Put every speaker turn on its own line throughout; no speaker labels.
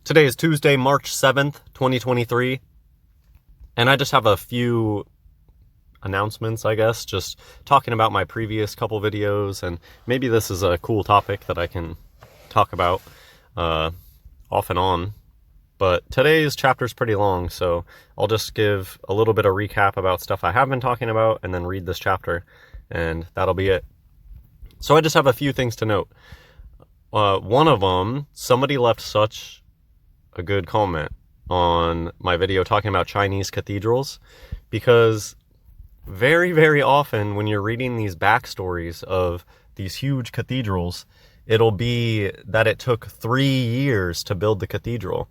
Today is Tuesday, March 7th, 2023, and I just have a few announcements, I guess, just talking about my previous couple videos, and maybe this is a cool topic that I can talk about off and on. But today's chapter is pretty long, so I'll just give a little bit of recap about stuff I have been talking about and then read this chapter, and that'll be it. So I just have a few things to note. One of them, somebody left such a good comment on my video talking about Chinese cathedrals, because very, very often when you're reading these backstories of these huge cathedrals, it'll be that it took 3 years to build the cathedral.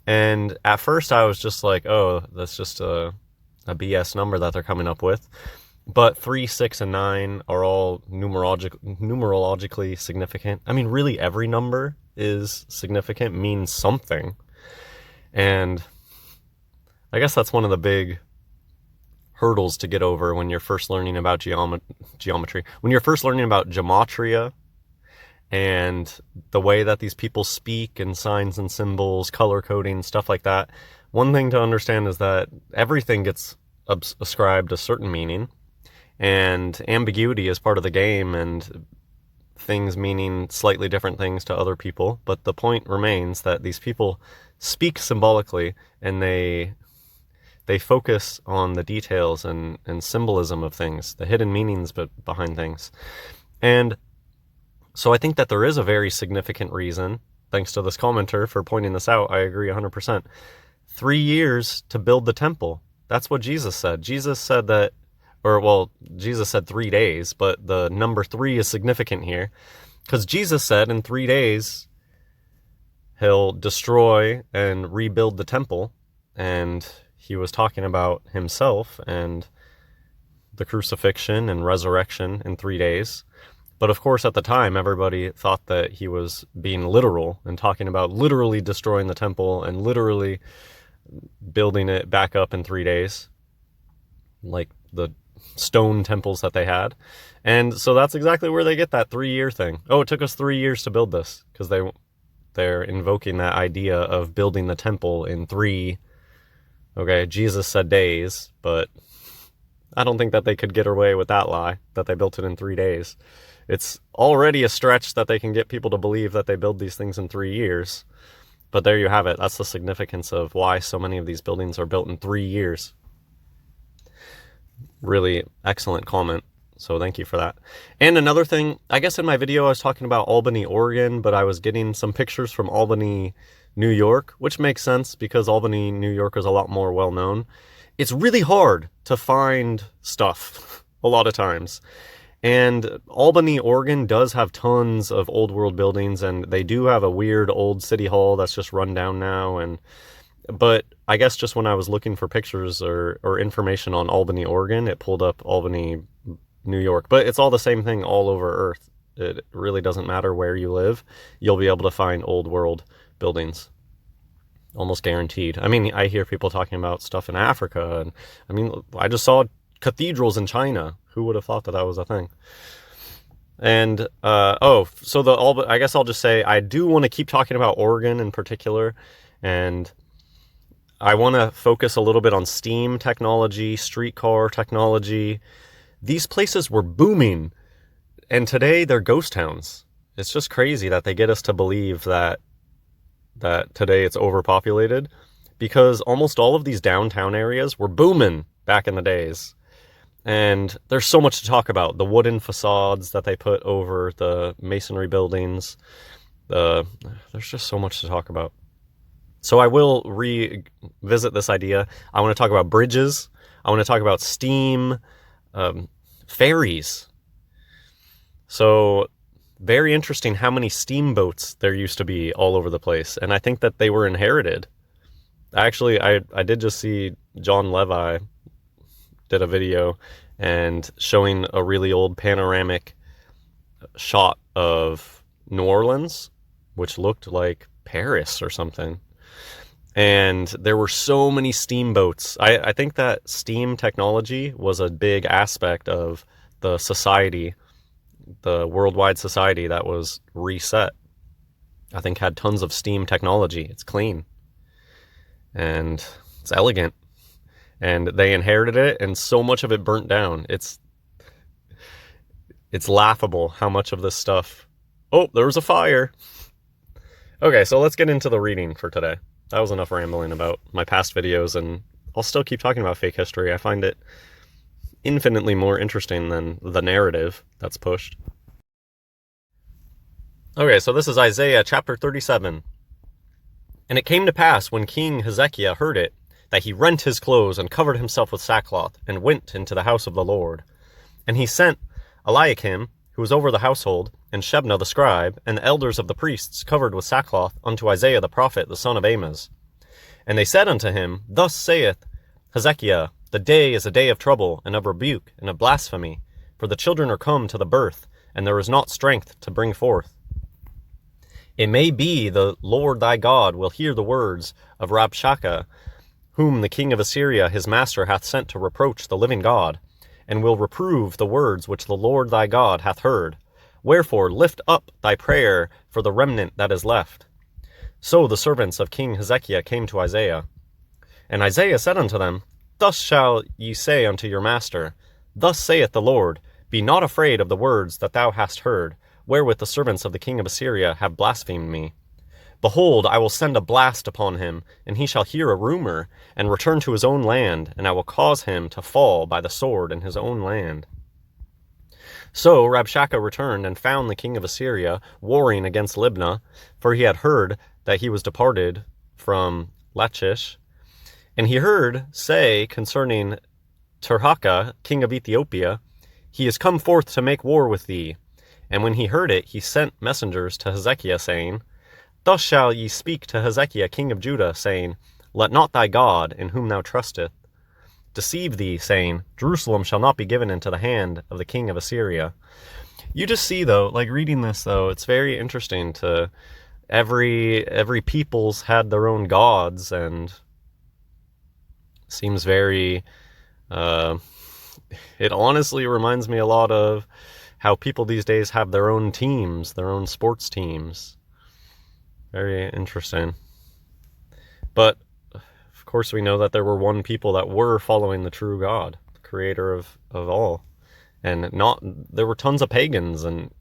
And at first I was just like, oh, that's just a BS number that they're coming up with. But 3, 6, and 9 are all numerologically significant. I mean, really every number is significant, means something. And I guess that's one of the big hurdles to get over when you're first learning about geometry. When you're first learning about gematria and the way that these people speak and signs and symbols, color coding, stuff like that, one thing to understand is that everything gets ascribed a certain meaning, and ambiguity is part of the game, and things meaning slightly different things to other people. But the point remains that these people speak symbolically, and they focus on the details and symbolism of things, the hidden meanings behind things. And so I think that there is a very significant reason, thanks to this commenter for pointing this out. I agree 100%. 3 years to build the temple. That's what Jesus said. Jesus said that, Jesus said 3 days, but the number 3 is significant here, because Jesus said in 3 days he'll destroy and rebuild the temple, and he was talking about himself and the crucifixion and resurrection in 3 days. But of course, at the time, everybody thought that he was being literal and talking about literally destroying the temple and literally building it back up in 3 days, like the stone temples that they had. And so that's exactly where they get that 3-year thing. Oh, it took us 3 years to build this, because they're invoking that idea of building the temple in 3. Okay, Jesus said days, but I don't think that they could get away with that lie, that they built it in 3 days. It's already a stretch that they can get people to believe that they build these things in 3 years. But there you have it. That's the significance of why so many of these buildings are built in 3 years. Really excellent comment. So thank you for that. And another thing, I guess in my video I was talking about Albany, Oregon, but I was getting some pictures from Albany, New York, which makes sense because Albany, New York is a lot more well known. It's really hard to find stuff a lot of times. And Albany, Oregon does have tons of old world buildings, and they do have a weird old city hall that's just run down now. But I guess just when I was looking for pictures or information on Albany, Oregon, it pulled up Albany, New York. But it's all the same thing all over Earth. It really doesn't matter where you live. You'll be able to find old world buildings. Almost guaranteed. I mean, I hear people talking about stuff in Africa, and I mean, I just saw cathedrals in China. Who would have thought that was a thing? And, I guess I'll just say, I do want to keep talking about Oregon in particular, and I want to focus a little bit on steam technology, streetcar technology. These places were booming, and today they're ghost towns. It's just crazy that they get us to believe that today it's overpopulated, because almost all of these downtown areas were booming back in the days. And there's so much to talk about. The wooden facades that they put over the masonry buildings. There's just so much to talk about. So I will revisit this idea. I want to talk about bridges. I want to talk about steam, ferries. So very interesting how many steamboats there used to be all over the place. And I think that they were inherited. Actually, I did just see John Levi did a video and showing a really old panoramic shot of New Orleans, which looked like Paris or something. And there were so many steamboats. I think that steam technology was a big aspect of the society, the worldwide society that was reset. I think had tons of steam technology. It's clean. And it's elegant. And they inherited it, and so much of it burnt down. It's laughable how much of this stuff... Oh, there was a fire! Okay, so let's get into the reading for today. That was enough rambling about my past videos, and I'll still keep talking about fake history. I find it infinitely more interesting than the narrative that's pushed. Okay, so this is Isaiah chapter 37. And it came to pass, when King Hezekiah heard it, that he rent his clothes and covered himself with sackcloth, and went into the house of the Lord. And he sent Eliakim, who was over the household, and Shebna the scribe, and the elders of the priests covered with sackcloth, unto Isaiah the prophet, the son of Amoz. And they said unto him, Thus saith Hezekiah, the day is a day of trouble, and of rebuke, and of blasphemy, for the children are come to the birth, and there is not strength to bring forth. It may be the Lord thy God will hear the words of Rabshakeh, whom the king of Assyria his master hath sent to reproach the living God, and will reprove the words which the Lord thy God hath heard. Wherefore lift up thy prayer for the remnant that is left. So the servants of King Hezekiah came to Isaiah. And Isaiah said unto them, Thus shall ye say unto your master, Thus saith the Lord, Be not afraid of the words that thou hast heard, wherewith the servants of the king of Assyria have blasphemed me. Behold, I will send a blast upon him, and he shall hear a rumor, and return to his own land, and I will cause him to fall by the sword in his own land. So Rabshakeh returned and found the king of Assyria warring against Libnah, for he had heard that he was departed from Lachish. And he heard say concerning Tirhakah, king of Ethiopia, He is come forth to make war with thee. And when he heard it, he sent messengers to Hezekiah, saying, Thus shall ye speak to Hezekiah, king of Judah, saying, Let not thy God, in whom thou trustest, deceive thee, saying, Jerusalem shall not be given into the hand of the king of Assyria. You just see, though, like reading this, though, it's very interesting to every people's had their own gods, and seems very, it honestly reminds me a lot of how people these days have their own teams, their own sports teams. Very interesting. But, of course, we know that there were one people that were following the true God, the creator of all. And there were tons of pagans and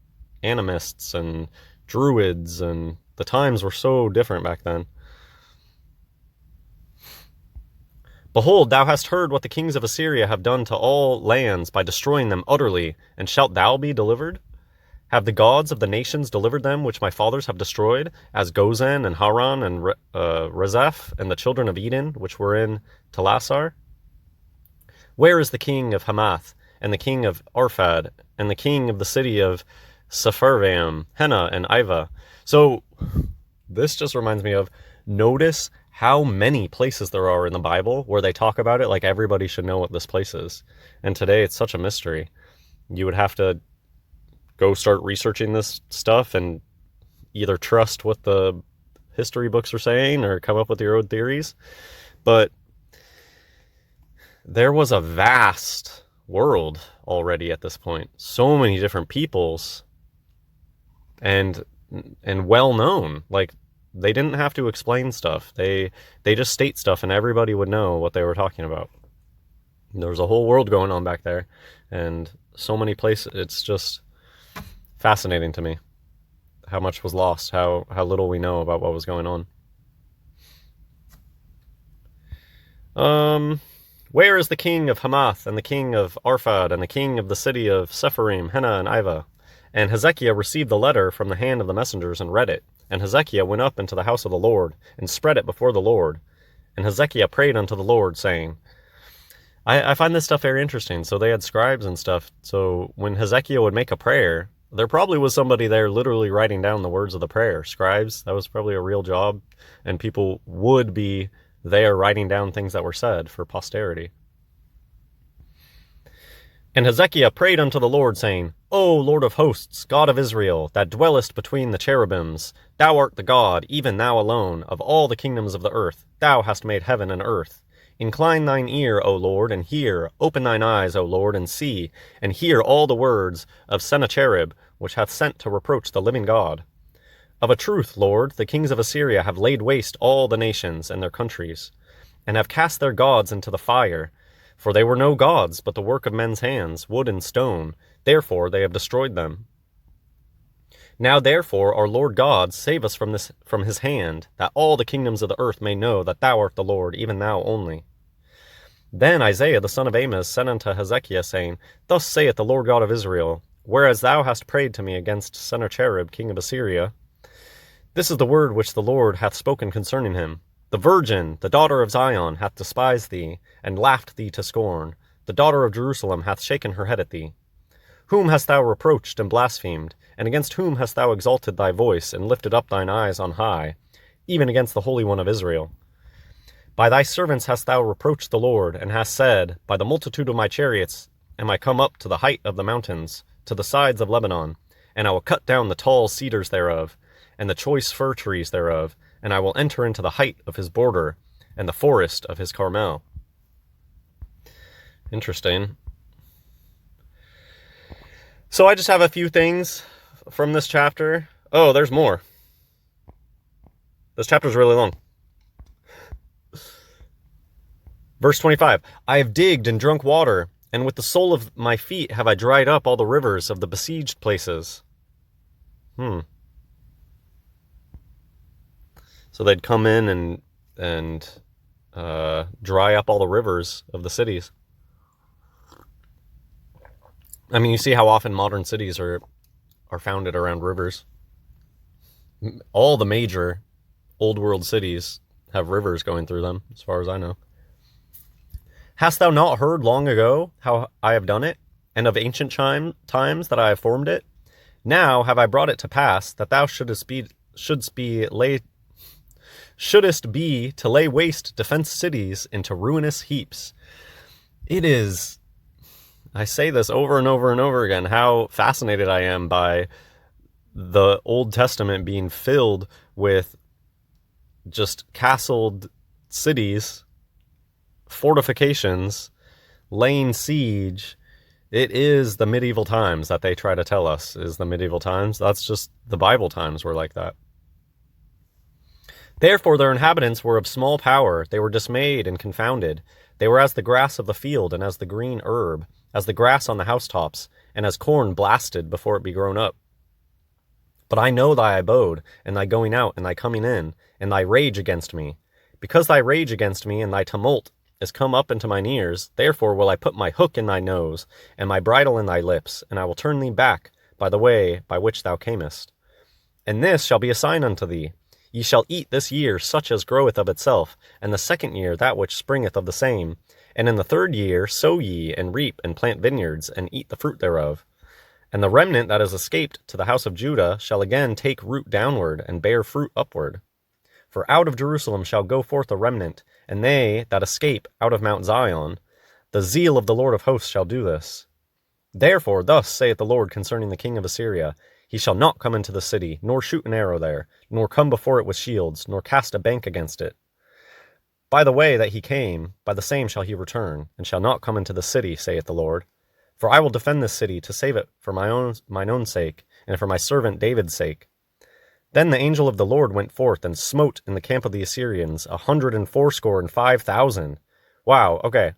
animists and druids, and the times were so different back then. Behold, thou hast heard what the kings of Assyria have done to all lands by destroying them utterly, and shalt thou be delivered? Have the gods of the nations delivered them which my fathers have destroyed, as Gozan and Haran and Rezeph and the children of Eden, which were in Telassar? Where is the king of Hamath, and the king of Arphad, and the king of the city of Sepharvaim, Hena, and Iva? So, this just reminds me of, notice how many places there are in the Bible where they talk about it like everybody should know what this place is. And today it's such a mystery. You would have to go start researching this stuff and either trust what the history books are saying or come up with your own theories. But there was a vast world already at this point. So many different peoples and well known. Like, they didn't have to explain stuff. They just state stuff and everybody would know what they were talking about. There was a whole world going on back there, and so many places. It's just fascinating to me how much was lost, how little we know about what was going on. Where is the king of Hamath, and the king of Arphad, and the king of the city of Sepharim, Hena, and Iva? And Hezekiah received the letter from the hand of the messengers and read it. And Hezekiah went up into the house of the Lord, and spread it before the Lord. And Hezekiah prayed unto the Lord, saying, I find this stuff very interesting. So they had scribes and stuff. So when Hezekiah would make a prayer, there probably was somebody there literally writing down the words of the prayer. Scribes, that was probably a real job. And people would be there writing down things that were said for posterity. And Hezekiah prayed unto the Lord, saying, O Lord of hosts, God of Israel, that dwellest between the cherubims, thou art the God, even thou alone, of all the kingdoms of the earth. Thou hast made heaven and earth. Incline thine ear, O Lord, and hear. Open thine eyes, O Lord, and see, and hear all the words of Sennacherib, which hath sent to reproach the living God. Of a truth, Lord, the kings of Assyria have laid waste all the nations and their countries, and have cast their gods into the fire. For they were no gods, but the work of men's hands, wood and stone. Therefore they have destroyed them. Now therefore, our Lord God, save us from his hand, that all the kingdoms of the earth may know that thou art the Lord, even thou only. Then Isaiah the son of Amos said unto Hezekiah, saying, Thus saith the Lord God of Israel, whereas thou hast prayed to me against Sennacherib king of Assyria, this is the word which the Lord hath spoken concerning him. The virgin, the daughter of Zion, hath despised thee, and laughed thee to scorn. The daughter of Jerusalem hath shaken her head at thee. Whom hast thou reproached and blasphemed? And against whom hast thou exalted thy voice, and lifted up thine eyes on high, even against the Holy One of Israel? By thy servants hast thou reproached the Lord, and hast said, By the multitude of my chariots am I come up to the height of the mountains, to the sides of Lebanon, and I will cut down the tall cedars thereof, and the choice fir trees thereof, and I will enter into the height of his border, and the forest of his Carmel. Interesting. So I just have a few things from this chapter. Oh, there's more. This chapter's really long. Verse 25, I have digged and drunk water, and with the sole of my feet have I dried up all the rivers of the besieged places. So they'd come in and dry up all the rivers of the cities. I mean, you see how often modern cities are founded around rivers. All the major old world cities have rivers going through them, as far as I know. Hast thou not heard long ago how I have done it, and of ancient times that I have formed it? Now have I brought it to pass that thou shouldest be to lay waste defenced cities into ruinous heaps. It is, I say this over and over and over again, how fascinated I am by the Old Testament being filled with just castled cities, fortifications, laying siege. It is the medieval times that they try to tell us is the medieval times. That's just the Bible times were like that. Therefore their inhabitants were of small power. They were dismayed and confounded. They were as the grass of the field, and as the green herb, as the grass on the housetops, and as corn blasted before it be grown up. But I know thy abode, and thy going out, and thy coming in, and thy rage against me. Because thy rage against me, and thy tumult, is come up into mine ears, therefore will I put my hook in thy nose, and my bridle in thy lips, and I will turn thee back by the way by which thou camest. And this shall be a sign unto thee. Ye shall eat this year such as groweth of itself, and the second year that which springeth of the same. And in the third year sow ye, and reap, and plant vineyards, and eat the fruit thereof. And the remnant that is escaped to the house of Judah shall again take root downward, and bear fruit upward. For out of Jerusalem shall go forth a remnant, and they that escape out of Mount Zion. The zeal of the Lord of hosts shall do this. Therefore thus saith the Lord concerning the king of Assyria, He shall not come into the city, nor shoot an arrow there, nor come before it with shields, nor cast a bank against it. By the way that he came, by the same shall he return, and shall not come into the city, saith the Lord. For I will defend this city, to save it for mine own sake, and for my servant David's sake. Then the angel of the Lord went forth, and smote in the camp of the Assyrians 185,000. Wow, okay.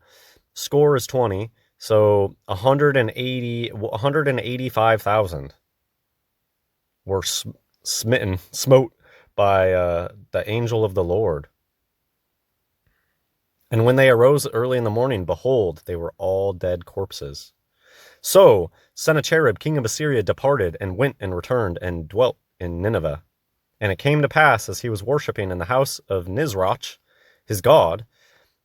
Score is 20, so 185,000 were smote by the angel of the Lord. And when they arose early in the morning, behold, they were all dead corpses. So Sennacherib king of Assyria departed, and went and returned, and dwelt in Nineveh. And it came to pass, as he was worshipping in the house of Nisroch, his god,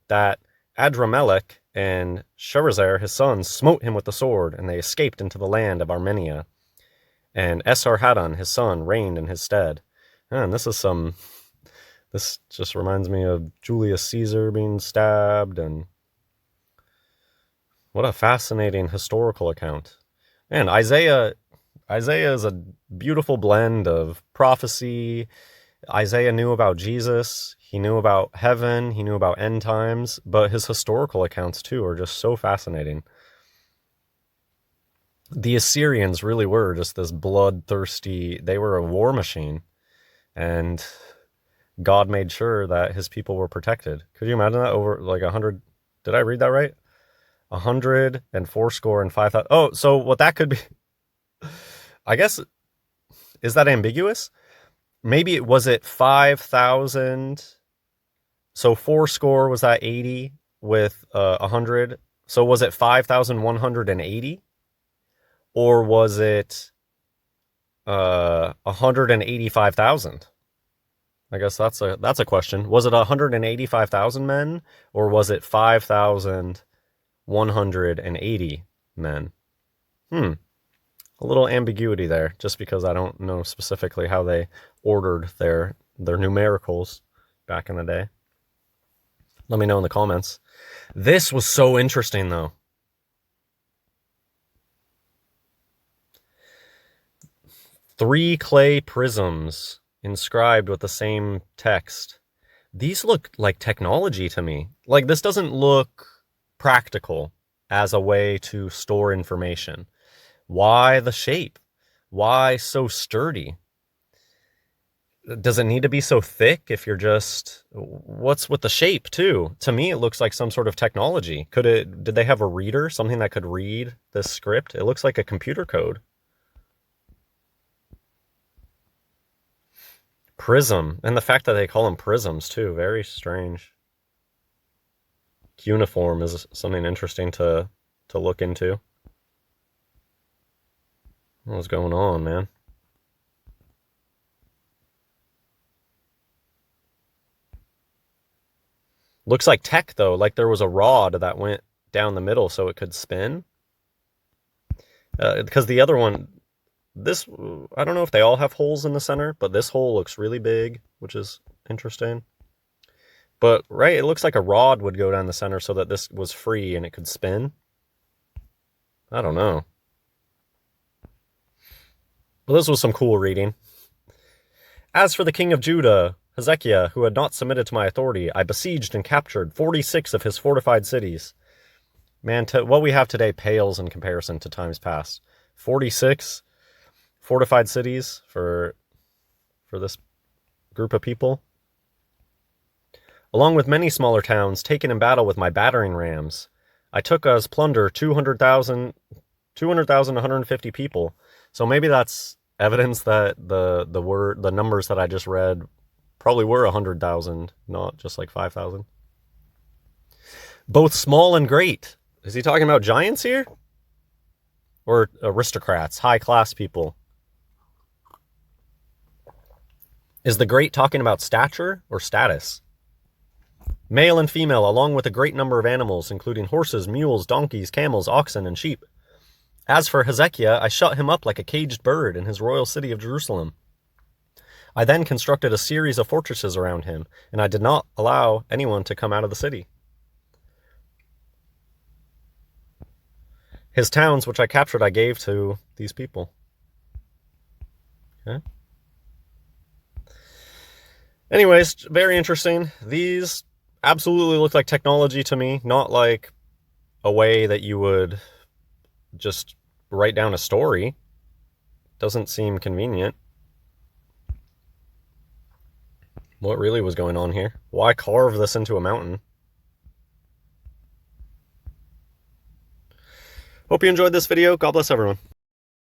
that Adramelech and Sharezer his sons smote him with the sword, and they escaped into the land of Armenia. And Esarhaddon his son reigned in his stead. And this just reminds me of Julius Caesar being stabbed, and what a fascinating historical account. And Isaiah is a beautiful blend of prophecy. Isaiah knew about Jesus, he knew about heaven, he knew about end times, but his historical accounts too are just so fascinating. The Assyrians really were just this bloodthirsty, they were a war machine. and God made sure that his people were protected. Could you imagine that? Over like 100, did I read that right? 104 score and 5,000. Oh, so what that could be, I guess, is that ambiguous? Maybe was it 5,000? So 4 score, was that 80 with 100? So was it 5,180? Or was it 185,000? I guess that's a question. Was it 185,000 men, or was it 5,180 men? A little ambiguity there, just because I don't know specifically how they ordered their numericals back in the day. Let me know in the comments. This was so interesting, though. Three clay prisms inscribed with the same text. These look like technology to me. Like, this doesn't look practical as a way to store information. Why the shape? Why so sturdy? Does it need to be so thick if you're just... What's with the shape, too? To me, it looks like some sort of technology. Did they have a reader? Something that could read this script? It looks like a computer code. Prism. And the fact that they call them prisms, too. Very strange. Cuneiform is something interesting to look into. What's going on, man? Looks like tech, though. Like there was a rod that went down the middle so it could spin. Because the other one... This, I don't know if they all have holes in the center, but this hole looks really big, which is interesting. But, right, it looks like a rod would go down the center so that this was free and it could spin. I don't know. Well, this was some cool reading. As for the king of Judah, Hezekiah, who had not submitted to my authority, I besieged and captured 46 of his fortified cities. Man, what we have today pales in comparison to times past. 46 fortified cities for this group of people, along with many smaller towns taken in battle with my battering rams. I took as plunder 200,000, 150 people. So maybe that's evidence that the numbers that I just read probably were 100,000, not just like 5,000. Both small and great. Is he talking about giants here? Or aristocrats, high-class people? Is the great talking about stature or status? Male and female, along with a great number of animals, including horses, mules, donkeys, camels, oxen, and sheep. As for Hezekiah, I shut him up like a caged bird in his royal city of Jerusalem. I then constructed a series of fortresses around him, and I did not allow anyone to come out of the city. His towns, which I captured, I gave to these people. Okay. Anyways, very interesting. These absolutely look like technology to me, not like a way that you would just write down a story. Doesn't seem convenient. What really was going on here? Why carve this into a mountain? Hope you enjoyed this video. God bless everyone.